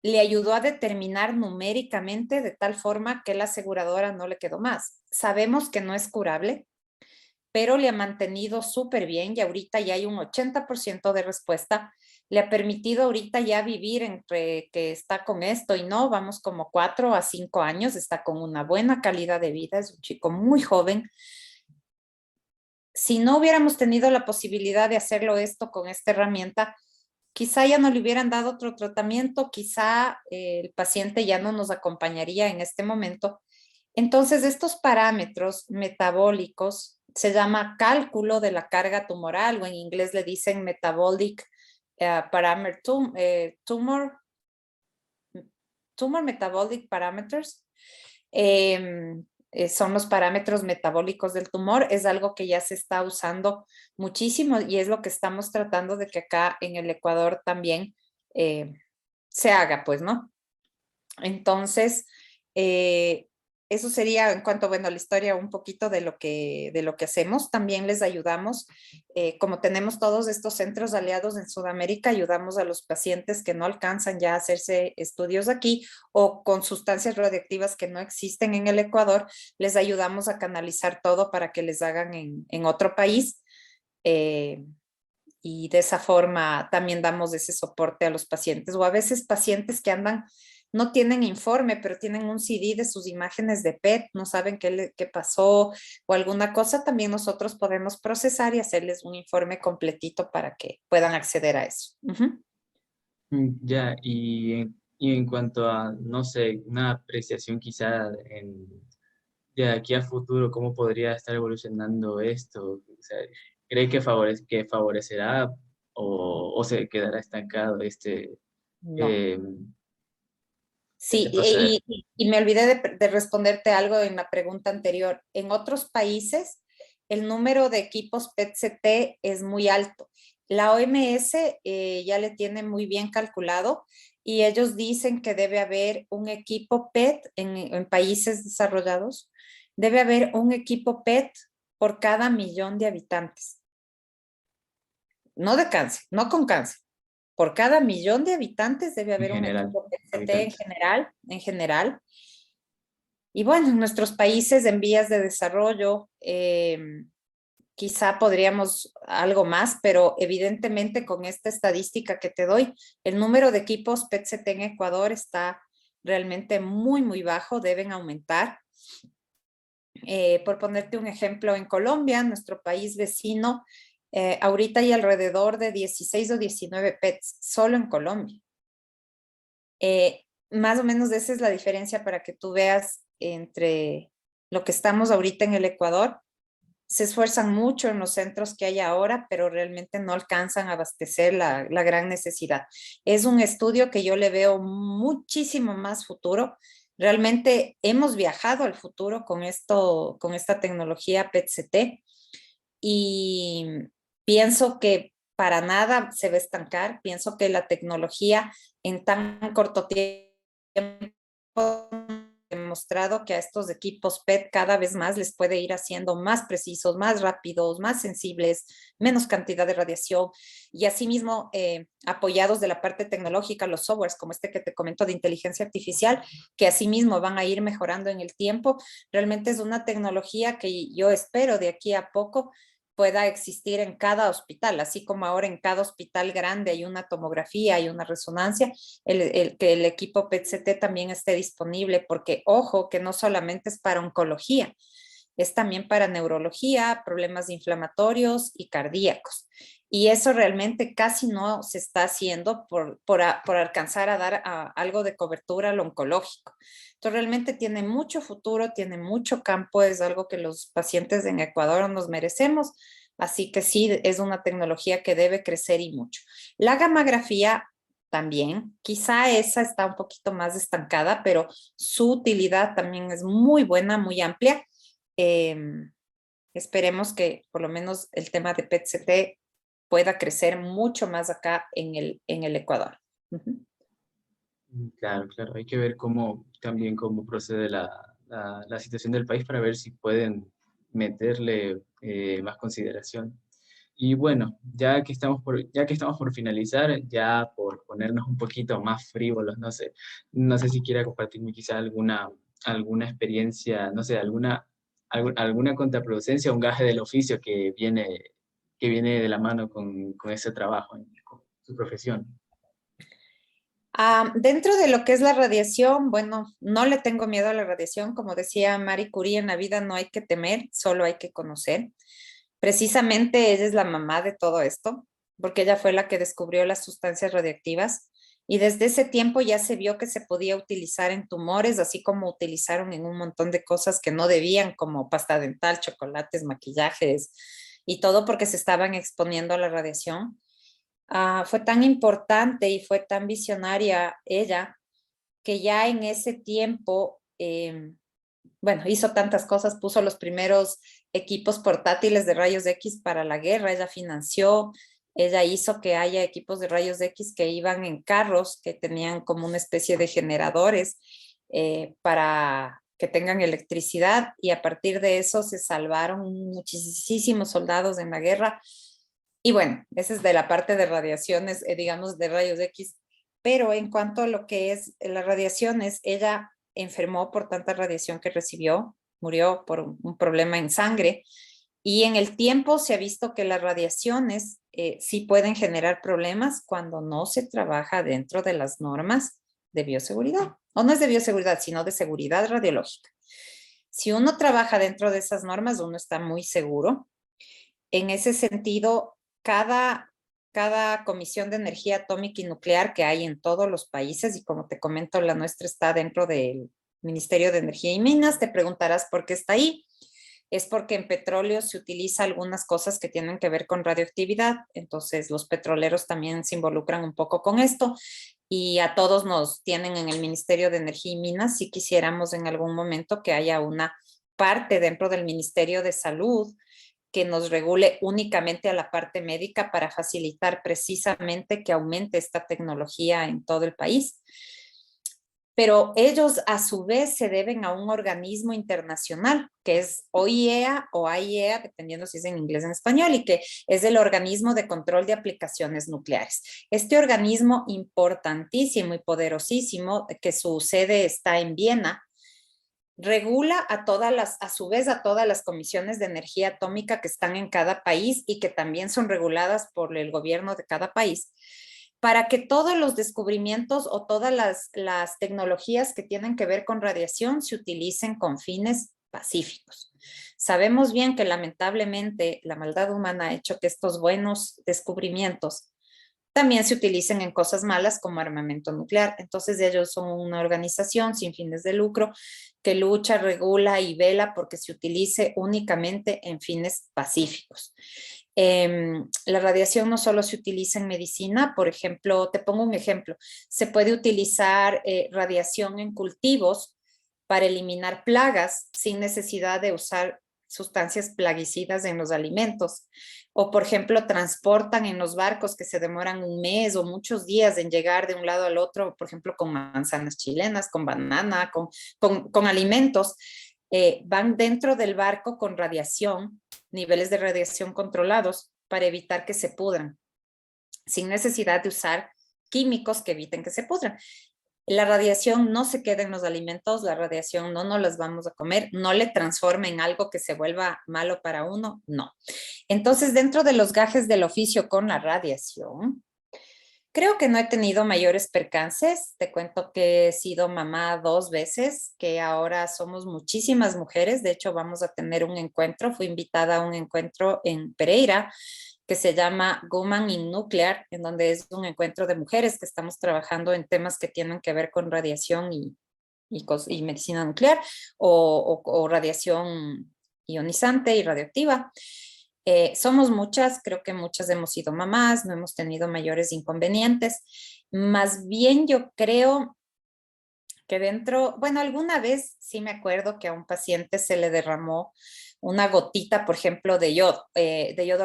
le ayudó a determinar numéricamente de tal forma que la aseguradora no le quedó más. Sabemos que no es curable, pero le ha mantenido súper bien y ahorita ya hay un 80% de respuesta. Le ha permitido ahorita ya vivir entre que está con esto y no, vamos como 4 a 5 años, está con una buena calidad de vida, es un chico muy joven. Si no hubiéramos tenido la posibilidad de hacerlo esto con esta herramienta, quizá ya no le hubieran dado otro tratamiento, quizá el paciente ya no nos acompañaría en este momento. Entonces, estos parámetros metabólicos se llama cálculo de la carga tumoral, o en inglés le dicen metabolic parameter, tumor metabolic parameters. Son los parámetros metabólicos del tumor, es algo que ya se está usando muchísimo y es lo que estamos tratando de que acá en el Ecuador también se haga, pues, ¿no? Entonces, eso sería en cuanto, bueno, a la historia un poquito de lo que hacemos. También les ayudamos, como tenemos todos estos centros aliados en Sudamérica, ayudamos a los pacientes que no alcanzan ya a hacerse estudios aquí o con sustancias radioactivas que no existen en el Ecuador, les ayudamos a canalizar todo para que les hagan en otro país. Y de esa forma también damos ese soporte a los pacientes o a veces pacientes que andan, no tienen informe, pero tienen un CD de sus imágenes de PET, no saben qué pasó o alguna cosa, también nosotros podemos procesar y hacerles un informe completito para que puedan acceder a eso. Ya, y en cuanto a, no sé, una apreciación quizá de aquí a futuro, ¿cómo podría estar evolucionando esto? O sea, ¿cree que favorecerá o se quedará estancado No. eh, Sí, este proceder? y me olvidé de responderte algo en la pregunta anterior. En otros países, el número de equipos PET-CT es muy alto. La OMS ya le tiene muy bien calculado y ellos dicen que debe haber un equipo PET en países desarrollados, debe haber un equipo PET por cada 1.000.000 de habitantes. No de cáncer, no con cáncer. Por cada 1.000.000 de habitantes debe En haber un general, equipo PET-CT habitantes. en general. Y bueno, en nuestros países en vías de desarrollo, quizá podríamos algo más, pero evidentemente con esta estadística que te doy, el número de equipos PET-CT en Ecuador está realmente muy, muy bajo, deben aumentar. Por ponerte un ejemplo, en Colombia, nuestro país vecino, ahorita hay alrededor de 16 o 19 PETs solo en Colombia. Más o menos esa es la diferencia para que tú veas entre lo que estamos ahorita en el Ecuador. Se esfuerzan mucho en los centros que hay ahora, pero realmente no alcanzan a abastecer la gran necesidad. Es un estudio que yo le veo muchísimo más futuro. Realmente hemos viajado al futuro con esto, con esta tecnología PET-CT y pienso que para nada se va a estancar. Pienso que la tecnología en tan corto tiempo ha demostrado que a estos equipos PET cada vez más les puede ir haciendo más precisos, más rápidos, más sensibles, menos cantidad de radiación y asimismo apoyados de la parte tecnológica, los softwares como este que te comento de inteligencia artificial, que asimismo van a ir mejorando en el tiempo. Realmente es una tecnología que yo espero de aquí a poco pueda existir en cada hospital, así como ahora en cada hospital grande hay una tomografía, hay una resonancia, que el equipo PET-CT también esté disponible, porque ojo, que no solamente es para oncología, es también para neurología, problemas inflamatorios y cardíacos. Y eso realmente casi no se está haciendo por alcanzar a dar algo de cobertura al oncológico. Entonces realmente tiene mucho futuro, tiene mucho campo, es algo que los pacientes en Ecuador nos merecemos. Así que sí, es una tecnología que debe crecer y mucho. La gammagrafía también. Quizá esa está un poquito más estancada, pero su utilidad también es muy buena, muy amplia. Esperemos que por lo menos el tema de PET-CT pueda crecer mucho más acá en el Ecuador. Ujú. Claro, claro, hay que ver cómo también cómo procede la situación del país para ver si pueden meterle más consideración. Y bueno, ya que estamos por finalizar, ya por ponernos un poquito más frívolos, no sé si quiera compartirme quizá alguna experiencia, no sé, alguna contraproducencia, un gaje del oficio que viene de la mano con ese trabajo, con su profesión. Dentro de lo que es la radiación, bueno, no le tengo miedo a la radiación. Como decía Marie Curie, en la vida no hay que temer, solo hay que conocer. Precisamente ella es la mamá de todo esto, porque ella fue la que descubrió las sustancias radiactivas y desde ese tiempo ya se vio que se podía utilizar en tumores, así como utilizaron en un montón de cosas que no debían, como pasta dental, chocolates, maquillajes y todo porque se estaban exponiendo a la radiación. Fue tan importante y fue tan visionaria ella que ya en ese tiempo, bueno, hizo tantas cosas, puso los primeros equipos portátiles de rayos X para la guerra, ella financió, ella hizo que haya equipos de rayos X que iban en carros, que tenían como una especie de generadores para que tengan electricidad y a partir de eso se salvaron muchísimos soldados en la guerra. Y bueno, esa es de la parte de radiaciones, digamos, de rayos X. Pero en cuanto a lo que es las radiaciones, ella enfermó por tanta radiación que recibió, murió por un problema en sangre. Y en el tiempo se ha visto que las radiaciones sí pueden generar problemas cuando no se trabaja dentro de las normas de bioseguridad. O no es de bioseguridad, sino de seguridad radiológica. Si uno trabaja dentro de esas normas, uno está muy seguro. En ese sentido, cada comisión de energía atómica y nuclear que hay en todos los países, y como te comento, la nuestra está dentro del Ministerio de Energía y Minas, te preguntarás por qué está ahí. Es porque en petróleo se utiliza algunas cosas que tienen que ver con radioactividad, entonces los petroleros también se involucran un poco con esto y a todos nos tienen en el Ministerio de Energía y Minas si quisiéramos en algún momento que haya una parte dentro del Ministerio de Salud que nos regule únicamente a la parte médica para facilitar precisamente que aumente esta tecnología en todo el país. Pero ellos a su vez se deben a un organismo internacional que es OIEA o AIEA, dependiendo si es en inglés o en español, y que es el organismo de control de aplicaciones nucleares. Este organismo importantísimo y poderosísimo, que su sede está en Viena, regula a su vez, a todas las comisiones de energía atómica que están en cada país y que también son reguladas por el gobierno de cada país, para que todos los descubrimientos o todas las tecnologías que tienen que ver con radiación se utilicen con fines pacíficos. Sabemos bien que lamentablemente la maldad humana ha hecho que estos buenos descubrimientos también se utilicen en cosas malas como armamento nuclear. Entonces ellos son una organización sin fines de lucro que lucha, regula y vela porque se utilice únicamente en fines pacíficos. La radiación no solo se utiliza en medicina, por ejemplo, te pongo un ejemplo, se puede utilizar radiación en cultivos para eliminar plagas sin necesidad de usar sustancias plaguicidas en los alimentos. O, por ejemplo, transportan en los barcos que se demoran un mes o muchos días en llegar de un lado al otro, por ejemplo, con manzanas chilenas, con banana, con alimentos. Van dentro del barco con radiación, niveles de radiación controlados para evitar que se pudran, sin necesidad de usar químicos que eviten que se pudran. La radiación no se queda en los alimentos, la radiación no nos las vamos a comer, no le transforma en algo que se vuelva malo para uno, no. Entonces, dentro de los gajes del oficio con la radiación, creo que no he tenido mayores percances. Te cuento que he sido mamá 2 veces, que ahora somos muchísimas mujeres. De hecho, vamos a tener un encuentro. Fui invitada a un encuentro en Pereira que se llama Women in Nuclear, en donde es un encuentro de mujeres que estamos trabajando en temas que tienen que ver con radiación y medicina nuclear o radiación ionizante y radioactiva. Somos muchas, creo que muchas hemos sido mamás, no hemos tenido mayores inconvenientes. Más bien yo creo que dentro, bueno, alguna vez sí me acuerdo que a un paciente se le derramó una gotita, por ejemplo, de yodo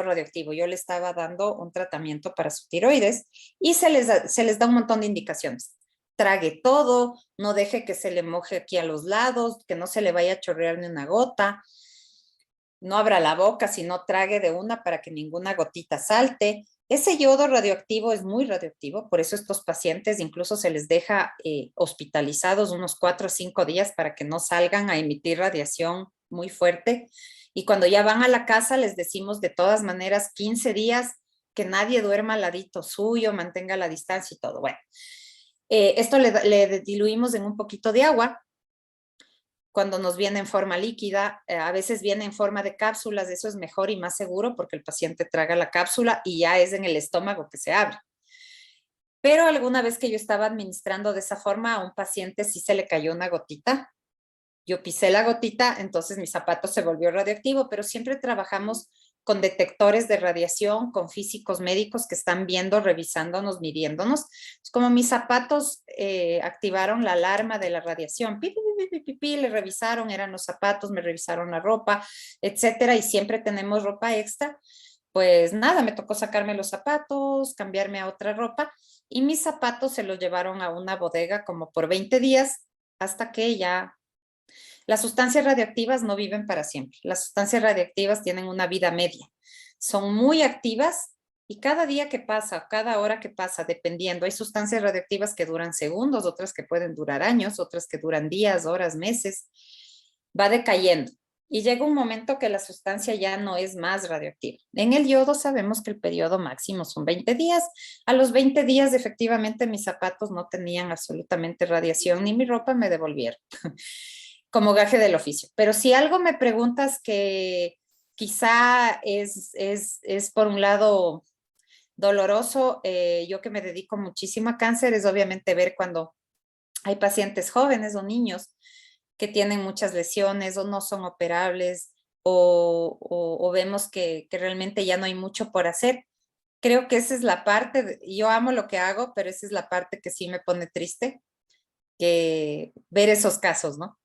radioactivo. Yo le estaba dando un tratamiento para su tiroides y se les da un montón de indicaciones. Trague todo, no deje que se le moje aquí a los lados, que no se le vaya a chorrear ni una gota, no abra la boca, sino trague de una para que ninguna gotita salte. Ese yodo radioactivo es muy radioactivo, por eso estos pacientes incluso se les deja hospitalizados unos 4 o 5 días para que no salgan a emitir radiación muy fuerte. Y cuando ya van a la casa les decimos de todas maneras 15 días que nadie duerma al ladito suyo, mantenga la distancia y todo. Bueno, esto le diluimos en un poquito de agua cuando nos viene en forma líquida, a veces viene en forma de cápsulas, eso es mejor y más seguro porque el paciente traga la cápsula y ya es en el estómago que se abre. Pero alguna vez que yo estaba administrando de esa forma a un paciente sí se le cayó una gotita. Yo pisé la gotita, entonces mi zapato se volvió radioactivo, pero siempre trabajamos con detectores de radiación, con físicos médicos que están viendo, revisándonos, midiéndonos. Como mis zapatos activaron la alarma de la radiación, pi, pi, pi, pi, pi, le revisaron, eran los zapatos, me revisaron la ropa, etcétera, y siempre tenemos ropa extra. Pues nada, me tocó sacarme los zapatos, cambiarme a otra ropa y mis zapatos se los llevaron a una bodega como por 20 días hasta que ya las sustancias radioactivas no viven para siempre. Las sustancias radioactivas tienen una vida media. Son muy activas y cada día que pasa, cada hora que pasa, dependiendo, hay sustancias radioactivas que duran segundos, otras que pueden durar años, otras que duran días, horas, meses. Va decayendo. Y llega un momento que la sustancia ya no es más radioactiva. En el yodo sabemos que el periodo máximo son 20 días. A los 20 días, efectivamente, mis zapatos no tenían absolutamente radiación, ni mi ropa me devolvieron como gaje del oficio. Pero si algo me preguntas que quizá es por un lado doloroso, yo que me dedico muchísimo a cáncer, es obviamente ver cuando hay pacientes jóvenes o niños que tienen muchas lesiones o no son operables o vemos que realmente ya no hay mucho por hacer. Creo que esa es la parte, yo amo lo que hago, pero esa es la parte que sí me pone triste, que ver esos casos, ¿no?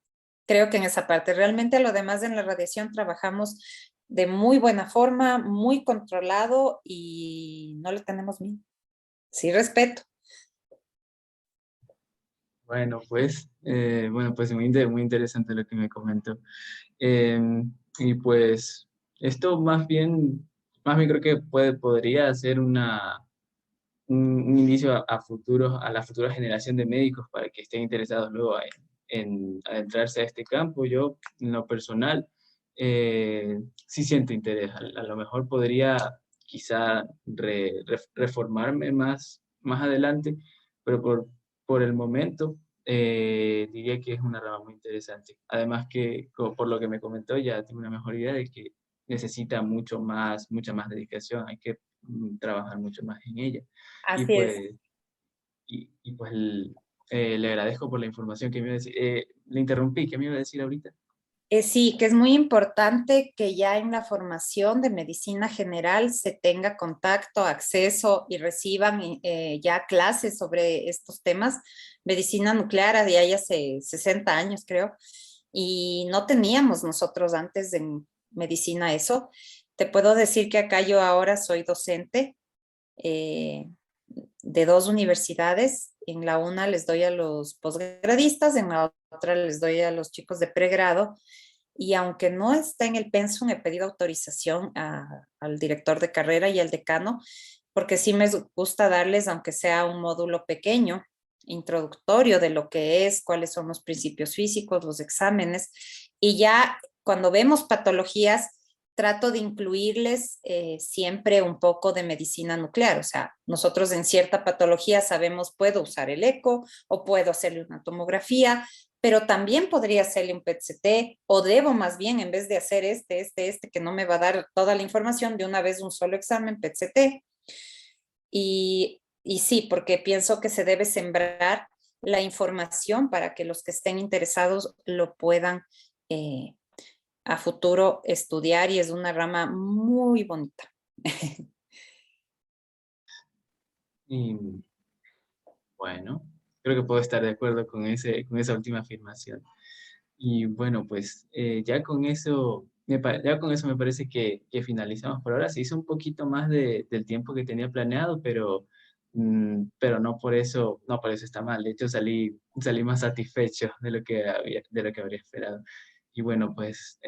Creo que en esa parte. Realmente lo demás en la radiación trabajamos de muy buena forma, muy controlado y no le tenemos miedo. Sí, respeto. Bueno, pues muy interesante lo que me comentó. Y pues esto más bien creo que podría ser un inicio a la futura generación de médicos para que estén interesados luego en adentrarse a este campo. Yo, en lo personal, sí siento interés. A lo mejor podría quizá reformarme más adelante, pero por el momento diría que es una rama muy interesante. Además que, por lo que me comentó, ya tengo una mejor idea de que necesita mucha más dedicación, hay que trabajar mucho más en ella. Y Así es. pues, y pues le agradezco por la información que me iba a decir. Le interrumpí, ¿qué me iba a decir ahorita? Sí, que es muy importante que ya en la formación de medicina general se tenga contacto, acceso y reciban ya clases sobre estos temas. Medicina nuclear de ahí hace 60 años, creo, y no teníamos nosotros antes en medicina eso. Te puedo decir que acá yo ahora soy docente eh, de 2 universidades. En la una les doy a los posgradistas, en la otra les doy a los chicos de pregrado. Y aunque no está en el pensum, he pedido autorización al director de carrera y al decano, porque sí me gusta darles, aunque sea un módulo pequeño, introductorio de lo que es, cuáles son los principios físicos, los exámenes. Y ya cuando vemos patologías, trato de incluirles siempre un poco de medicina nuclear. O sea, nosotros en cierta patología sabemos, puedo usar el eco o puedo hacerle una tomografía, pero también podría hacerle un PET-CT o debo más bien, en vez de hacer que no me va a dar toda la información, de una vez un solo examen PET-CT. Y sí, porque pienso que se debe sembrar la información para que los que estén interesados lo puedan a futuro estudiar y es una rama muy bonita. Y bueno, creo que puedo estar de acuerdo con esa última afirmación. Y bueno, pues ya con eso, ya con eso me parece que finalizamos por ahora. Se hizo un poquito más del tiempo que tenía planeado, pero no por eso, no por eso está mal. De hecho, salí más satisfecho de lo que habría esperado. Y bueno, pues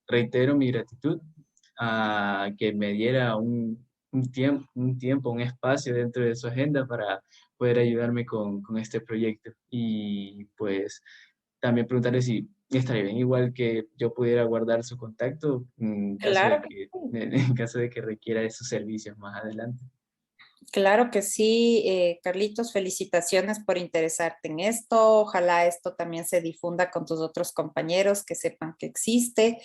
reitero mi gratitud a que me diera un espacio dentro de su agenda para poder ayudarme con este proyecto. Y pues también preguntarle si estaría bien, igual que yo pudiera guardar su contacto Claro que sí. en caso de que requiera de sus servicios más adelante. Claro que sí, Carlitos, felicitaciones por interesarte en esto. Ojalá esto también se difunda con tus otros compañeros, que sepan que existe,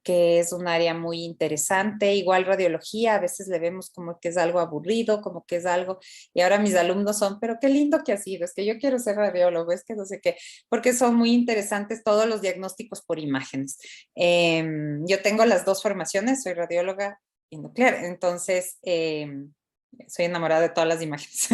que es un área muy interesante. Igual radiología, a veces le vemos como que es algo aburrido, como que es algo, y ahora mis alumnos son, pero qué lindo que ha sido, es que yo quiero ser radiólogo, es que no sé qué, porque son muy interesantes todos los diagnósticos por imágenes. Yo tengo las dos formaciones, soy radióloga y nuclear, entonces soy enamorada de todas las imágenes,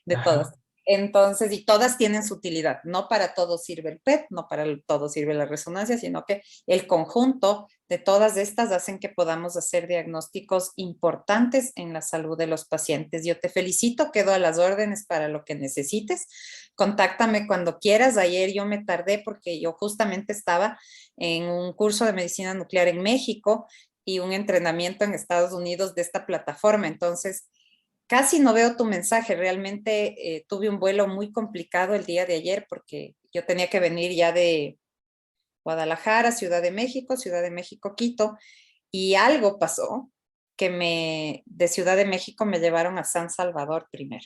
de todas. Entonces, y todas tienen su utilidad. No para todo sirve el PET, no para todo sirve la resonancia, sino que el conjunto de todas estas hacen que podamos hacer diagnósticos importantes en la salud de los pacientes. Yo te felicito, quedo a las órdenes para lo que necesites. Contáctame cuando quieras. Ayer yo me tardé porque yo justamente estaba en un curso de medicina nuclear en México y un entrenamiento en Estados Unidos de esta plataforma. Entonces, casi no veo tu mensaje. Realmente tuve un vuelo muy complicado el día de ayer porque yo tenía que venir ya de Guadalajara, Ciudad de México, Quito, y algo pasó que de Ciudad de México me llevaron a San Salvador primero.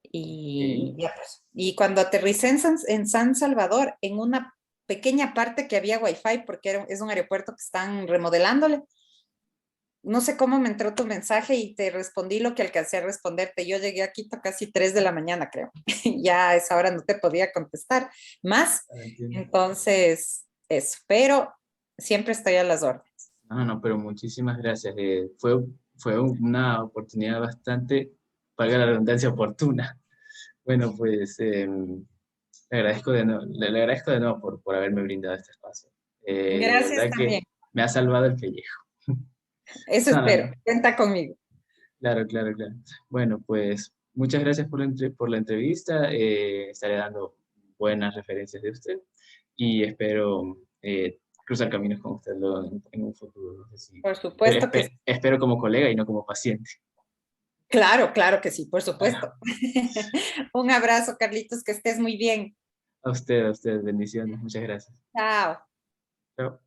Y, Ok. ya pues, y cuando aterricé en San Salvador, en una pequeña parte que había wifi, porque es un aeropuerto que están remodelándole, no sé cómo me entró tu mensaje y te respondí lo que alcancé a responderte. Yo llegué a Quito casi 3 de la mañana, creo. Ya a esa hora no te podía contestar más. Entiendo. Entonces, eso. Pero siempre estoy a las órdenes. No, no, pero muchísimas gracias. Fue una oportunidad bastante, valga la redundancia, oportuna. Bueno, pues le agradezco de nuevo por haberme brindado este espacio. De Gracias verdad que también. me ha salvado el pellejo. Eso No, no, espero. no. Cuenta conmigo. Claro, claro, claro. Bueno, pues muchas gracias por la entrevista. Estaré dando buenas referencias de usted y espero cruzar caminos con usted luego en un futuro. No sé si, Por supuesto que sí. espero como colega y no como paciente. Claro, claro que sí, por Bueno, supuesto. Un abrazo, Carlitos, que estés muy bien. a usted, bendiciones. Muchas gracias. Chao. Chao.